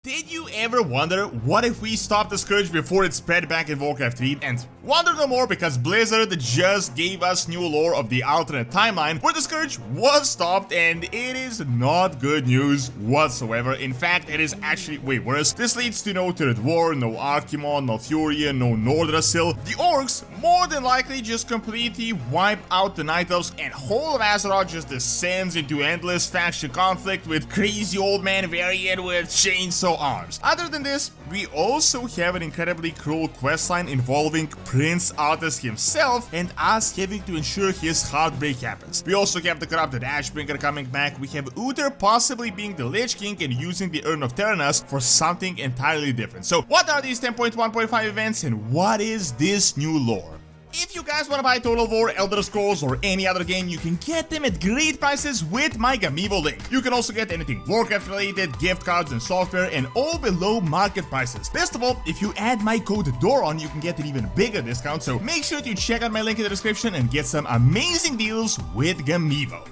Did you ever wonder what if we stopped the Scourge before it spread back in Warcraft 3? And wonder no more because Blizzard just gave us new lore of the alternate timeline where the Scourge was stopped, and it is not good news whatsoever. In fact, it is actually way worse. This leads to no Third War, no Archimonde, no Furia, no Nordrassil. The Orcs more than likely just completely wipe out the Night Elves, and whole of Azeroth just descends into endless faction conflict with crazy old man Varian with chainsaw arms. Other than this, we also have an incredibly cruel questline involving Prince Arthas himself and us having to ensure his heartbreak happens. We also have the corrupted Ashbringer coming back. We have Uther possibly being the Lich King and using the Urn of Theranos for something entirely different. So what are these 10.1.5 events and what is this new lore? If you guys want to buy Total War, Elder Scrolls, or any other game, you can get them at great prices with my Gamivo link. You can also get anything Warcraft related, gift cards and software, and all below market prices. Best of all, if you add my code DORON, you can get an even bigger discount, so make sure to check out my link in the description and get some amazing deals with Gamivo.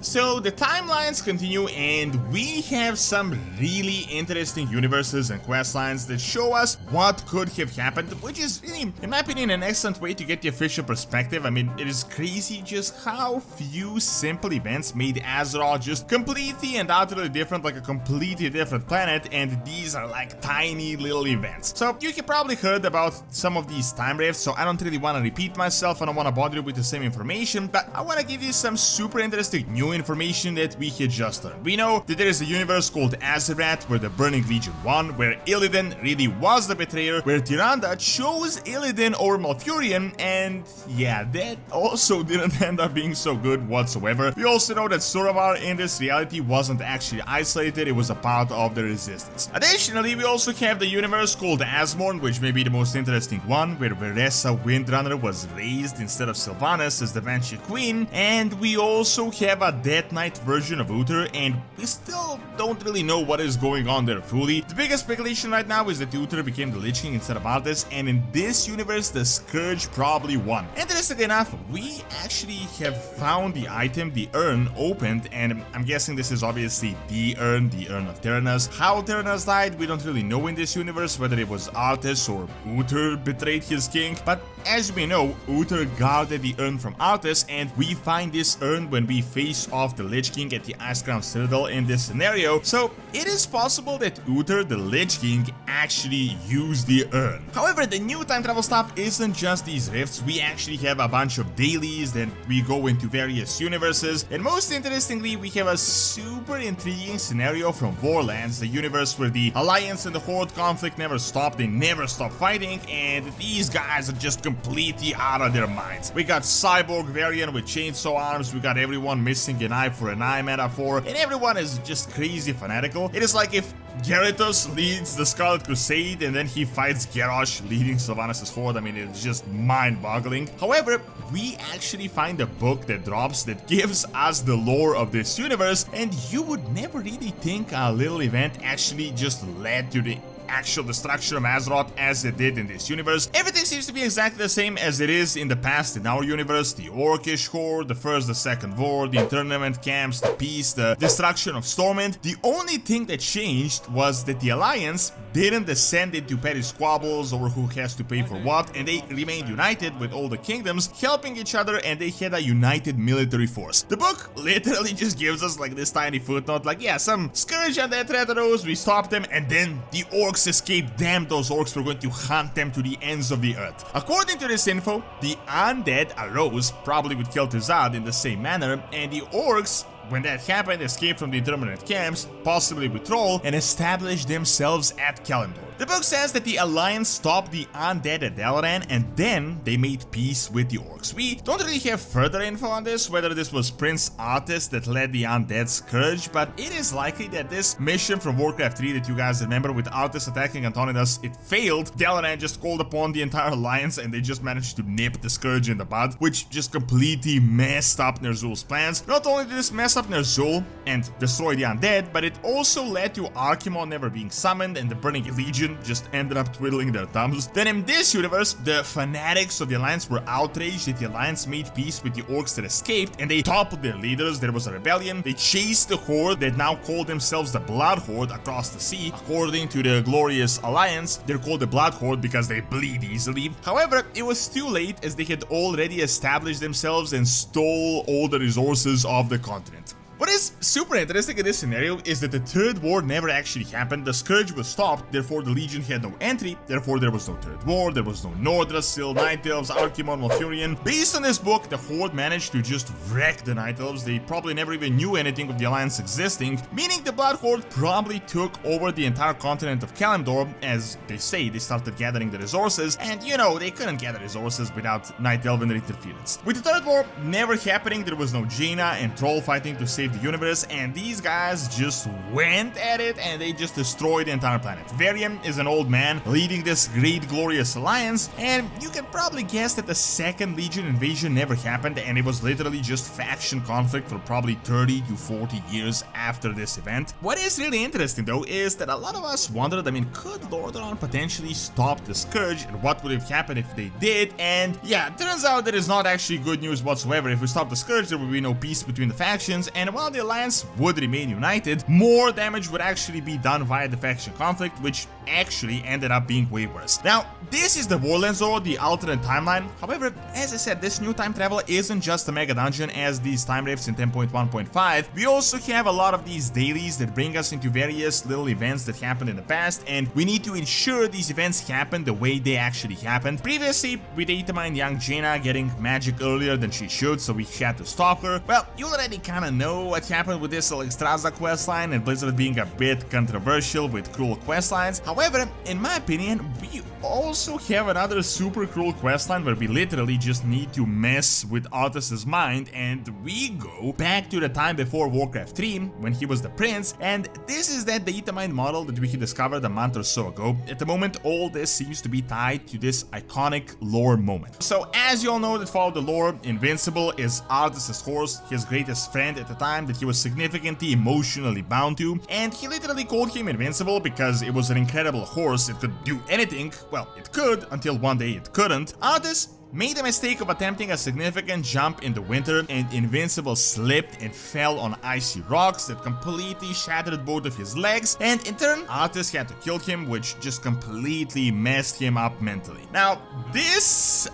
So the timelines continue, and we have some really interesting universes and questlines that show us what could have happened, which is really, in my opinion, an excellent way to get the official perspective. I mean, it is crazy just how few simple events made Azeroth just completely and utterly different, like a completely different planet, and these are like tiny little events. So you have probably heard about some of these time rifts, so I don't really want to repeat myself. I don't want to bother you with the same information, but I want to give you some super interesting new information that we had just learned. We know that there is a universe called Azeroth where the Burning Legion won, where Illidan really was the betrayer, where Tyrande chose Illidan over Malfurion, and yeah, that also didn't end up being so good whatsoever. We also know that Suramar in this reality wasn't actually isolated, it was a part of the resistance. Additionally, we also have the universe called Asmorn, which may be the most interesting one, where Veressa Windrunner was raised instead of Sylvanas as the Banshee Queen, and we also have a Death Knight version of Uther, and we still don't really know what is going on there fully. The biggest speculation right now is that Uther became the Lich King instead of Arthas, and in this universe the Scourge probably won. Interestingly enough, we actually have found the item, the urn, opened, and I'm guessing this is obviously the urn of Theranos. How Theranos died, we don't really know in this universe, whether it was Arthas or Uther betrayed his king, but as we know, Uther guarded the urn from Arthas, and we find this urn when we face off the Lich King at the Icecrown Citadel in this scenario, so it is possible that Uther, the Lich King, actually used the urn. However, the new time travel stuff isn't just these rifts. We actually have a bunch of dailies, then we go into various universes, and most interestingly, we have a super intriguing scenario from Warlands, the universe where the Alliance and the Horde conflict never stopped, they never stopped fighting, and these guys are just completely out of their minds. We got Cyborg Varian with chainsaw arms, we got everyone missing an eye for an eye metaphor, and everyone is just crazy fanatical. It is like if Gyarados leads the Scarlet Crusade and then he fights Garrosh leading Sylvanas' horde. I mean, it's just mind-boggling. However, we actually find a book that drops that gives us the lore of this universe, and you would never really think a little event actually just led to the actual destruction of Azeroth as it did in this universe. Everything seems to be exactly the same as it is in the past in our universe. The Orcish Horde, the First, the Second War, the internment camps, the peace, the destruction of Stormwind. The only thing that changed was that the Alliance didn't descend into petty squabbles over who has to pay for what, and they remained united with all the kingdoms, helping each other, and they had a united military force. The book literally just gives us like this tiny footnote, like, yeah, some Scourge and their threat arose, we stopped them, and then the Orcs escaped. Damn, those Orcs were going to hunt them to the ends of the earth. According to this info, the undead arose, probably with Kel'Thuzad in the same manner, and the Orcs, when that happened, escaped from the interminate camps, possibly with Troll, and established themselves at Kalimdor. The book says that the Alliance stopped the undead at Dalaran, and then they made peace with the Orcs. We don't really have further info on this, whether this was Prince Arthas that led the undead Scourge, but it is likely that this mission from Warcraft 3 that you guys remember with Arthas attacking Antonidas, it failed. Dalaran just called upon the entire Alliance, and they just managed to nip the Scourge in the bud, which just completely messed up Ner'zhul's plans. Not only did this mess course up Ner'zhul and destroy the undead, but it also led to Archimonde never being summoned and the Burning Legion just ended up twiddling their thumbs. Then in this universe, the fanatics of the Alliance were outraged that the Alliance made peace with the orcs that escaped and they toppled their leaders. There was a rebellion. They chased the Horde that now called themselves the Blood Horde across the sea. According to the glorious Alliance, they're called the Blood Horde because they bleed easily. However, it was too late as they had already established themselves and stole all the resources of the continent. What is super interesting in this scenario is that the Third War never actually happened. The Scourge was stopped, therefore the Legion had no entry, therefore there was no Third War, there was no Nordrassil, Night Elves, Archimonde, Malfurion. Based on this book, the Horde managed to just wreck the Night Elves. They probably never even knew anything of the Alliance existing, meaning the Blood Horde probably took over the entire continent of Kalimdor. As they say, they started gathering the resources, and you know, they couldn't gather resources without Night Elven interference. With the Third War never happening, there was no Jaina and Troll fighting to save the universe, and these guys just went at it and they just destroyed the entire planet. Varian is an old man leading this great glorious alliance, and you can probably guess that the Second Legion invasion never happened and it was literally just faction conflict for probably 30 to 40 years after this event. What is really interesting though is that a lot of us wondered, I mean, could Lordaeron potentially stop the Scourge and what would have happened if they did? And yeah, it turns out that is not actually good news whatsoever. If we stop the Scourge, there would be no peace between the factions, and while the Alliance would remain united, more damage would actually be done via the faction conflict, which actually ended up being way worse. Now, this is the Warlands Zone, the alternate timeline. However, as I said, this new time travel isn't just a mega dungeon as these time rifts in 10.1.5. We also have a lot of these dailies that bring us into various little events that happened in the past, and we need to ensure these events happen the way they actually happened. Previously, we datamined young Jaina getting magic earlier than she should, so we had to stop her. Well, you already kinda know what happened with this Alexstrasza questline and Blizzard being a bit controversial with cruel questlines. However, in my opinion, we also have another super cruel questline where we literally just need to mess with Arthas's mind, and we go back to the time before Warcraft 3 when he was the prince, and this is that data mine model that we had discovered a month or so ago. At the moment, all this seems to be tied to this iconic lore moment. So as you all know that follow the lore, Invincible is Arthas's horse, his greatest friend at the time that he was significantly emotionally bound to, and he literally called him Invincible because it was an incredible horse. It could do anything. Well, it could, until one day it couldn't. Arthas made the mistake of attempting a significant jump in the winter, and Invincible slipped and fell on icy rocks that completely shattered both of his legs, and in turn, Arthas had to kill him, which just completely messed him up mentally. Now, this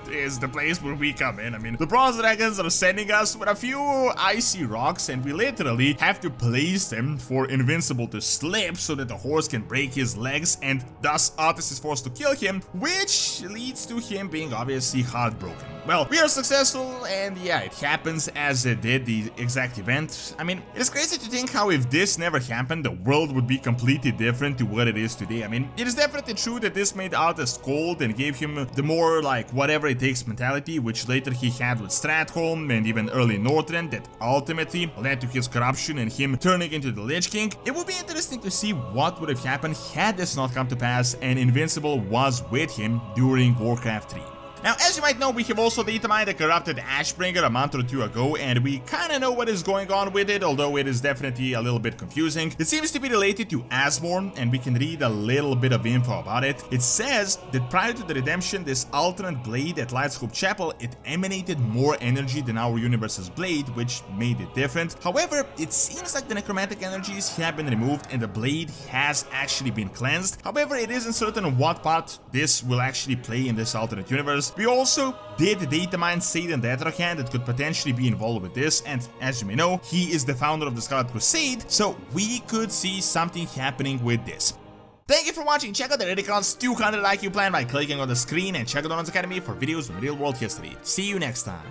is the place where we come in. I mean, the Bronze Dragons are sending us with a few icy rocks, and we literally have to place them for Invincible to slip so that the horse can break his legs, and thus Arthas is forced to kill him, which leads to him being obviously heartbroken. Well, we are successful, and yeah, it happens as it did the exact event. I mean, it is crazy to think how if this never happened, the world would be completely different to what it is today. I mean, it is definitely true that this made Arthas cold and gave him the more like whatever it takes mentality, which later he had with Stratholme and even early Northrend, that ultimately led to his corruption and him turning into the Lich King. It would be interesting to see what would have happened had this not come to pass and Invincible was with him during Warcraft 3. Now, as you might know, we have also datamined the corrupted Ashbringer a month or two ago, and we kinda know what is going on with it, although it is definitely a little bit confusing. It seems to be related to Asborn, and we can read a little bit of info about it. It says that prior to the redemption, this alternate blade at Lightscope Chapel, it emanated more energy than our universe's blade, which made it different. However, it seems like the necromantic energies have been removed and the blade has actually been cleansed. However, it isn't certain what part this will actually play in this alternate universe. We also did datamine Satan the Atrocan that could potentially be involved with this, and as you may know, he is the founder of the Scarlet Crusade, so we could see something happening with this. Thank you for watching. Check out the Ridicon's 200 IQ plan by clicking on the screen, and check out Donald's Academy for videos on real world history. See you next time.